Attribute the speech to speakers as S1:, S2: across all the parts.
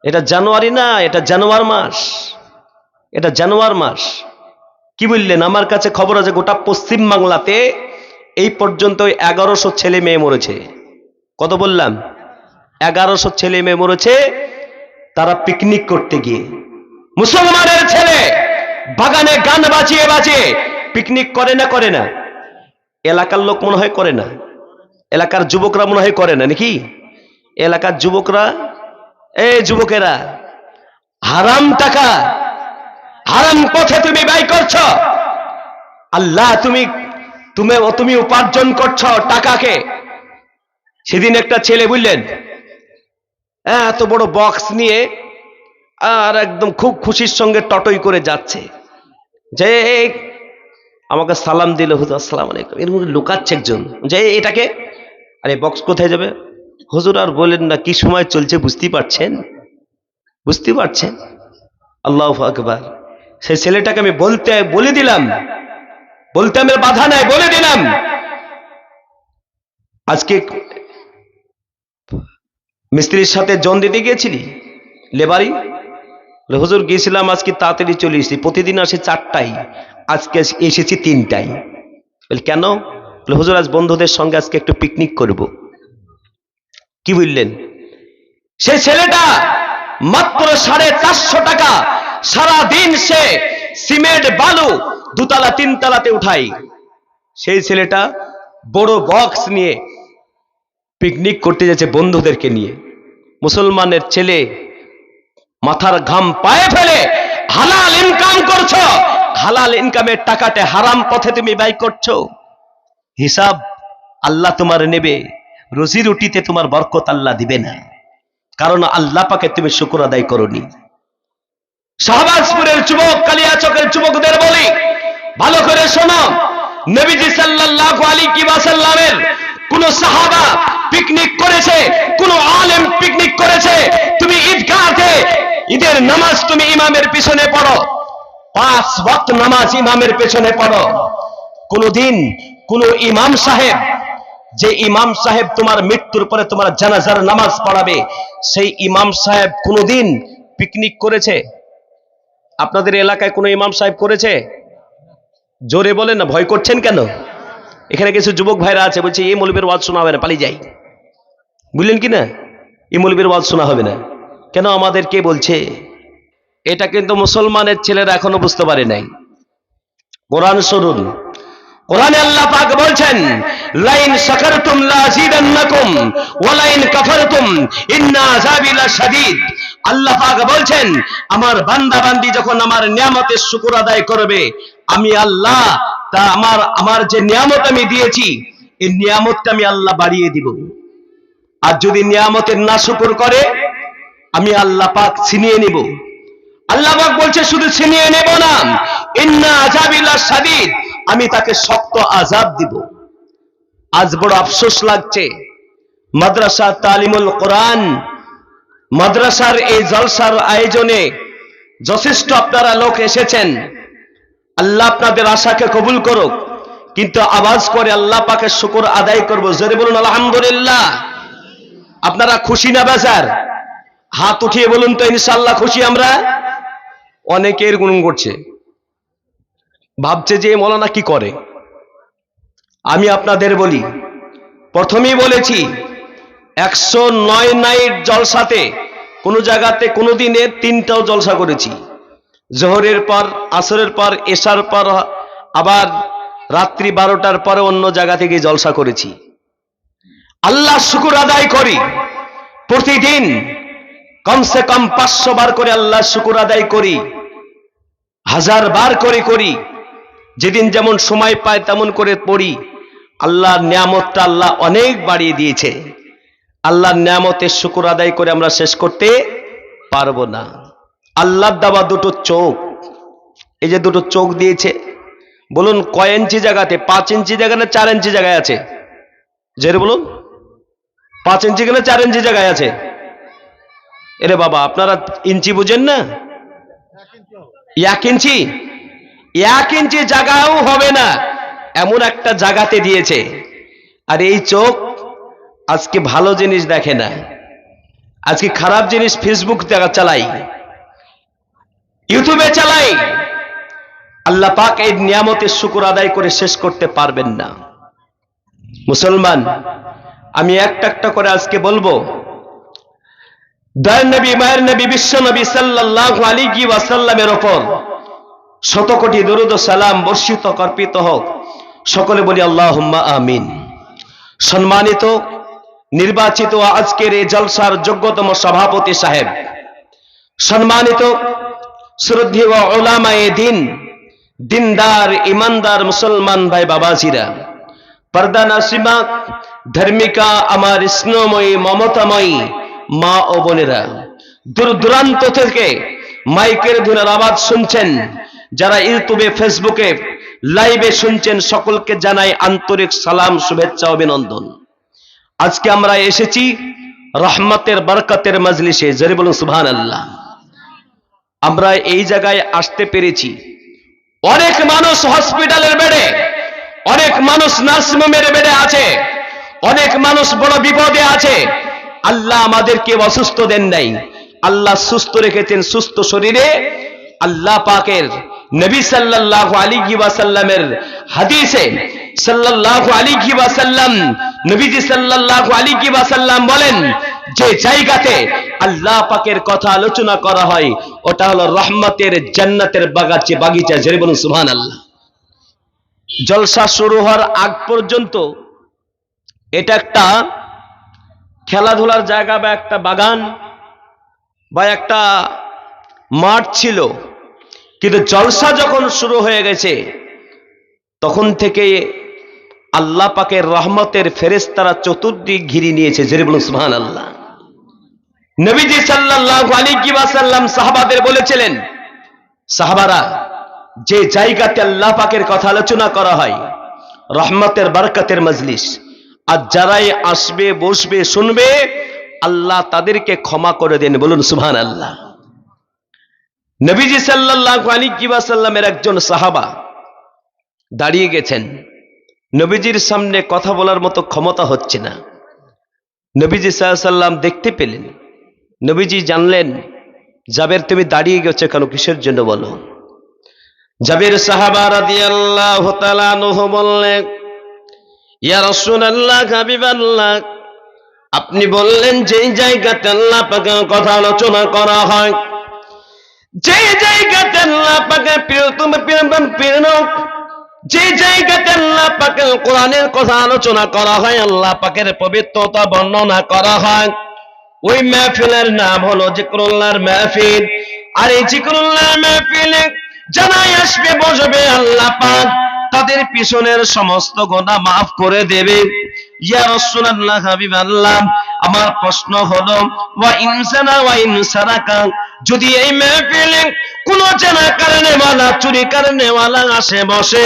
S1: এটা জানুয়ারি না, এটা জানুয়ার মাস, এটা জানুয়ার মাস। কি বললেন? আমার কাছে খবর আছে গোটা পশ্চিম বাংলাতে এই পর্যন্ত 1100 ছেলে মেয়ে মরেছে। কত বললাম? 1100 ছেলে মেয়ে মরেছে তারা পিকনিক করতে গিয়ে। মুসলমানের ছেলে বাগানে গান বাজিয়ে বাজিয়ে পিকনিক করে না? করে না? এলাকার লোক মনে হয় করে না, এলাকার যুবকরা মনে হয় করে না নাকি? এলাকার যুবকরা, এই যুবকেরা, হারাম টাকা হারাম পথে তুমি ব্যয় করছো। আল্লাহ তুমি উপার্জন করছো টাকাকে। সেদিন একটা ছেলে বুঝলেন এত বড় বক্স নিয়ে আর একদম খুব খুশির সঙ্গে টটই করে যাচ্ছে, যে আমাকে সালাম দিল, হুজুর আসসালামু আলাইকুম, এর মধ্যে লুকাচ্ছে একজন, যে এটাকে, আরে বক্স কোথায় যাবে? হুজুর আর বলেন না, কি সময় চলছে বুঝতে পারছেন? বুঝতে পারছেন? আল্লাহু আকবার। সেই ছেলেটাকে আমি বলে দিলাম, বলতে আমার বাধা নাই, বলে দিলাম, আজকে মিস্ত্রির সাথে জন দিতে গিয়েছিলি লেবারি? হুজুর গিয়েছিলাম, আজকে তাড়াতাড়ি চলে এসেছি, প্রতিদিন আসে 4টায়, আজকে এসেছি 3টায়। কেন? হুজুর আজ বন্ধুদের সঙ্গে আজকে একটু পিকনিক করব। কি বললেন? সে ছেলেটা মাত্র 450 টাকা সারাদিন সে সিমেন্ট বালু 2তলা 3তলাতে উঠাই। সেই ছেলেটা বড় বক্স নিয়ে পিকনিক করতে যাচ্ছে বন্ধুদেরকে নিয়ে। মুসলমানের ছেলে মাথার ঘাম পায়ে ফেলে হালাল ইনকাম করছো, হালাল ইনকামের টাকাতে হারাম পথে তুমি ব্যয় করছো, হিসাব আল্লাহ তোমার নেবে, রুজি রুটিতে তোমার বরকত আল্লাহ দিবে না, কারণ আল্লাহ পাকে তুমি শুকর আদায় করনি। শাহবাজপুরের যুবক, কালিয়াচকের যুবকদের বলি, ভালো করে শোনো, নবীজি সাল্লাল্লাহু আলাইহি ওয়াসাল্লামের কোন সাহাবা পিকনিক করেছে, কোন আলেম পিকনিক করেছে? তুমি ঈদগাহে ঈদের নামাজ তুমি ইমামের পিছনে পড়ো, 5 ওয়াক্ত নামাজ ইমামের পেছনে পড়ো। কোনদিন কোন ইমাম সাহেব, যে ইমাম সাহেব তোমার মৃত্যুর পরে তোমার জানাজার নামাজ পড়াবে, সেই ইমাম সাহেব কোনদিন পিকনিক করেছে? আপনাদের এলাকায় কোন ইমাম সাহেব করেছে? জোরে বলেন না, ভয় করছেন কেন? এখানে কিছু যুবক ভাইরা আছে, বলছে এই মৌলবীর ওয়াজ শোনা হবে না, পালিয়ে যাই। বুঝলেন কি না? এই মৌলবীর ওয়াজ শোনা হবে না কেন? আমাদের কে বলছে? এটা কিন্তু মুসলমানের ছেলেরা এখনো বুঝতে পারে নাই। কোরআন শুনুন, কোরআনে আল্লাহ পাক বলছেন, লাইন শাকারতুম লাযিদান্নাকুম ওয়া লাইন কাফারতুম ইন্না আযাবি লাশাদীদ। আল্লাহ পাক বলছেন, আমার বান্দা বান্দি যখন আমার নিয়ামতের শুকর আদায় করবে, আমি আল্লাহ তা আমার যে নিয়ামত আমি দিয়েছি, এই নিয়ামতটা আমি আল্লাহ বাড়িয়ে দিব। আর যদি নিয়ামতের নাশুকর করে, আমি আল্লাহ পাক ছিনিয়ে নিব। আল্লাহ পাক বলছে শুধু ছিনিয়ে নেব না, ইন্না আযাবি লাশাদীদ, আমি তাকে শক্ত আযাব দিব। আজ বড় আফসোস লাগছে, মাদ্রাসা তালিমুল কোরআন, মাদ্রাসার এই জলসার আয়োজনে যথেষ্ট আপনারা লোক এসেছেন, আল্লাহ আপনাদের আশাকে কবুল করুক, কিন্তু আওয়াজ করে আল্লাহ পাকের শুকর আদায় করব। জোরে বলুন আলহামদুলিল্লাহ। আপনারা খুশি না বেজার? হাত উঠিয়ে বলুন তো ইনশাআল্লাহ খুশি আমরা। অনেকের গুণ করছে, ভাবছে যে মৌলানা কি করে। আমি আপনাদের বলি, প্রথমেই বলেছি 109 নাইট জলসাতে কোন জায়গাতে কোনো দিনে 3টাও জলসা করেছি। জোহরের পর, আসরের পর, এশার পর, আবার রাত্রি 12টার পরে অন্য জায়গা থেকে জলসা করেছি। আল্লাহ শুকর আদায় করি, প্রতিদিন কমসে কম 500 বার করে আল্লাহ শুকর আদায় করি, 1000 বার করে করি, যেদিন যেমন সময় পায় তেমন করে পড়ি। আল্লাহর নিয়ামতটা আল্লাহ অনেক বাড়িয়ে দিয়েছে, আল্লাহর নিয়ামতের শুকর আদায় করে আমরা শেষ করতে পারবো না। আল্লাহর দেওয়া দুটো চোখ, এই যে দুটো চোখ দিয়েছে, বলুন কয় ইঞ্চি জায়গাতে? 5 ইঞ্চি জায়গা না 4 ইঞ্চি জায়গায় আছে? জেরে বলুন, 5 ইঞ্চি কেন 4 ইঞ্চি জায়গায় আছে? এরে বাবা, আপনারা ইঞ্চি বুঝেন না? 1 ইঞ্চি, 1 ইঞ্চি জায়গাও হবে না এমন একটা জায়গাতে দিয়েছে। আর এই চোখ আজকে ভালো জিনিস দেখে না, আজকে খারাপ জিনিস ফেসবুক চালাই, ইউটিউবে চালাই, আল্লাহ পাক এই নিয়ামতের শুকর আদায় করে শেষ করতে পারবেন না। মুসলমান, আমি একটা একটা করে আজকে বলবো, দয়ার নবী, মায়ের নবী, বিশ্ব নবী সাল্লাল্লাহু আলাইহি ওয়াসাল্লামের উপর শত কোটি দরুদ ও সালাম বর্ষিত কর্পিত হোক। সকলে বলি আল্লাহুম্মা আমিন। সম্মানিত নির্বাচিত আজকের এই জলসার যোগ্যতম সভাপতি সাহেব, সম্মানিত শ্রদ্ধেয় উলামায়ে দ্বীন, দিনদার ইমানদার মুসলমান ভাই বাবাজিরা, পর্দা নাসিমা ধার্মিকা আমার স্নেহময়ী মমতাময়ী মা ও বোনেরা, দূর দূরান্ত থেকে মাইকের ধুনের আওয়াজ শুনছেন, যারা ইউটিউবে ফেসবুকে লাইভে শুনছেন, সকলকে জানাই আন্তরিক সালাম, শুভেচ্ছা, অভিনন্দন। আজকে আমরা এসেছি রহমতের বরকতের মজলিসে, জোরে বলুন সুবহানাল্লাহ। আমরা এই জায়গায় আসতে পেরেছি, অনেক মানুষ হসপিটালের বেডে, অনেক মানুষ নার্সিংহোমের বেডে আছে, অনেক মানুষ বড় বিপদে আছে। আল্লাহ আমাদেরকে অসুস্থ দেন নাই, আল্লাহ সুস্থ রেখেছেন। সুস্থ শরীরে আল্লাহ পাকের নবী সাল্লাল্লাহু আলাইহি ওয়াসাল্লামের হাদিসে সাল্লাল্লাহু আলাইহি ওয়াসাল্লাম, নবীজি সাল্লাল্লাহু আলাইহি ওয়াসাল্লাম বলেন, যে জায়গাতে আল্লাহ পাকের কথা আলোচনা করা হয় ওটা হলো রহমতের জান্নাতের বাগিচা। জোরে বলুন সুবহানাল্লাহ। জলসা শুরু হওয়ার আগ পর্যন্ত এটা একটা খেলাধুলার জায়গা বা একটা বাগান বা একটা মাঠ ছিল, কিন্তু জলসা যখন শুরু হয়ে গেছে তখন থেকে আল্লাহ পাকের রহমতের ফেরেশতারা চতুর্দিক ঘিরে নিয়েছে। জোরে বলুন সুবহানাল্লাহ। নবীজি সাল্লাল্লাহু আলাইহি ওয়াসাল্লাম সাহাবাদের বলেছিলেন, সাহাবারা, যে জায়গাতে আল্লাহ পাকের কথা আলোচনা করা হয়, রহমতের বরকতের মজলিস, আর যারাই আসবে, বসবে, শুনবে, আল্লাহ তাদেরকে ক্ষমা করে দেন। বলুন সুবহানাল্লাহ। নবীজি সাল্লাল্লাহু আলাইহি ওয়াসাল্লামের একজন সাহাবা দাঁড়িয়ে গেছেন, নবীজির সামনে কথা বলার মতো ক্ষমতা হচ্ছে না। নবীজি সাল্লাল্লাহু আলাইহি ওয়াসাল্লাম দেখতে পেলেন, নবীজি জানলেন, জাবের তুমি দাঁড়িয়ে গেছো কেন, কিসের জন্য বলো। জাবের সাহাবা রাদিয়াল্লাহু তাআলা আনহু বললেন, ইয়া রাসূলুল্লাহ, হাবিবাল্লাহ, আপনি বললেন যেই জায়গাতে আল্লাহ পাকের কথা আলোচনা করা হয়, যে জায়গাতে আল্লাহ পাকের প্রিয়, যে জায়গাতে আল্লাহ পাকের কোরআনের কথা আলোচনা করা হয়, আল্লাহ পাকের পবিত্রতা বর্ণনা করা হয়, ওই মাহফিলের নাম হলো জিকরুল্লাহর মাহফিল। আর এই জিকরুল্লাহর মাহফিলে যারাই আসবে, বসবে, আল্লাহ পাক তাদের পিছনের সমস্ত গুনাহ মাফ করে দেবে। ইয়া রাসূলুল্লাহ, হাবিবাল্লাহ, আমার প্রশ্ন হলো, ওয়া ইনসানা ওয়া ইনসারাকা, যদি এই মাহফিলে কোন জানা কারণে ওয়ালা, চুরি কারণে ওয়ালা আসে বসে,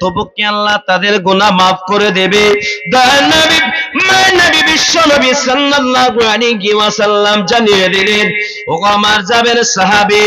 S1: তবু কি আল্লাহ তাদের গুনাহ মাফ করে দেবে? দয়ার নবী, মায়ের নবী, বিশ্ব নবী সাল্লাল্লাহু আলাইহি ওয়াসাল্লাম জানিয়ে দিলেন, ও আমার জাবের সাহাবী,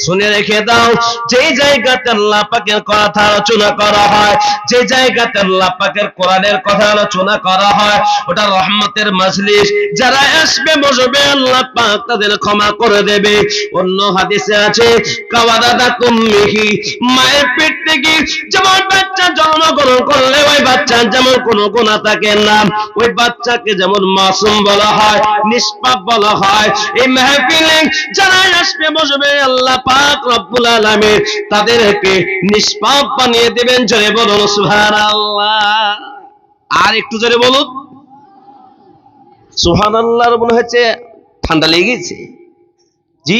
S1: শুনে রেখে দাও, যে জায়গাতে আল্লাহ পাকের কথা আলোচনা করা হয়, যে জায়গাতে আল্লাহ পাকের কোরআনের কথা আলোচনা করা হয়, ওটা রহমতের মজলিস। যারা আসবে, বসবে, আল্লাহ পাক তাদের ক্ষমা করে দেবে। অন্য হাদিসে আছে, কাওয়াদাদা কুম্মিহি, মায়ের পেট থেকে যেমন বাচ্চা জন্মগ্রহণ করলে ওই বাচ্চার যেমন কোনো গুনাহ থাকে না, ওই বাচ্চাকে যেমন মাসুম বলা হয়, নিষ্পাপ বলা হয়। এই মাহফিলে যারা আসবে, বসবে, আল্লাহ পাক রব্বুল আলামিন তাদেরকে নিষ্পাপ বানিয়ে দেবেন। জোরে বলুন সুবহানাল্লাহ। আর একটু জোরে বলুন সুবহানাল্লাহ। মনে হচ্ছে ঠান্ডা লেগে গেছে। জি,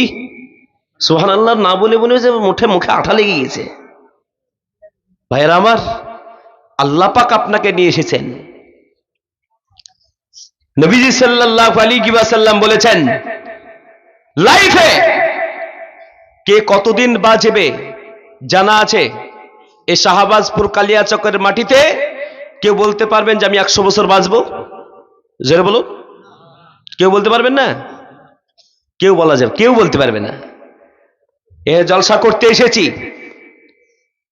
S1: সুবহানাল্লাহ না বলে মনে হচ্ছে মুখে আঠা লেগে গেছে। ভাইরা আমার, আল্লাহ পাক আপনাকে নিয়ে এসেছেন। নবীজি সাল্লাল্লাহু আলাইহি ওয়াসাল্লাম বলেছেন, লাইফে কে কতদিন বাঁচবে জানা আছে? এই শাহবাজপুর কালিয়াচকের মাটিতে কেউ বলতে পারবেন যে আমি 100 বছর বাঁচবো? জোরে বলুন। কেউ বলতে পারবেন না? কেউ বলা যাবে, কেউ বলতে পারবে না। এ জলসা করতে এসেছি।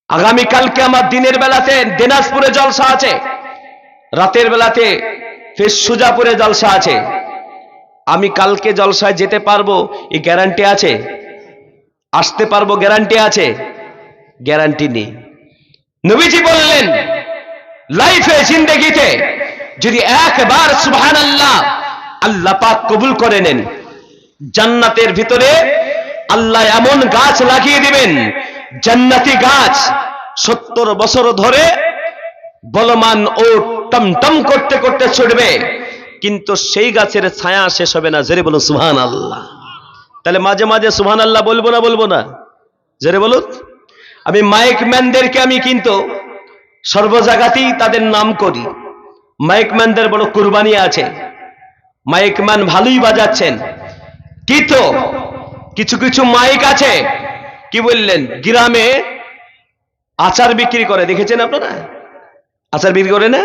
S1: আগামীকালকে আমার দিনের বেলাতে দিনাজপুরে জলসা আছে, রাতের বেলাতে ফের সুজাপুরে জলসা আছে। আমি কালকে জলসায় যেতে পারবো এই গ্যারান্টি আছে? আসতে পারবো গ্যারান্টি আছে? গ্যারান্টি নেই। নবীজি বললেন লাইফে জিন্দেগিতে যদি একবার সুবহানাল্লাহ আল্লাহ পাক কবুল করে নেন, জান্নাতের ভিতরে আল্লাহ এমন গাছ লাগিয়ে দিবেন, জান্নাতি গাছ 70 বছর ধরে বলমান ও টমটম করতে করতে ছুটবে, কিন্তু সেই গাছের ছায়া শেষ হবে না। জোরে বলুন সুবহানাল্লাহ। তাহলে মাঝে মাঝে সুবহানাল্লাহ বলবো না বলবো না? জোরে বলুন। আমি মাইক ম্যানদেরকে আমি কিন্তু সর্ব জায়গাতেই তাদের নাম করি। মাইক ম্যানদের বড় কুরবানি আছে, মাইক ম্যান ভালোই বাজাচ্ছেন, কিন্তু কিছু কিছু মাইক আছে কি বললেন গ্রামে আচার বিক্রি করে, দেখেছেন আপনারা? আচার বিক্রি করে না,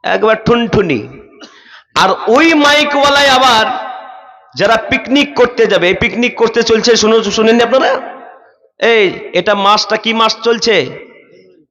S1: একবার ঠুনঠুনি। আর ওই মাইকওয়ালায় আবার যারা পিকনিক করতে যাবে, পিকনিক করতে চলছে, শুনেননি আপনারা? এই এটা মাসটা কি মাস চলছে?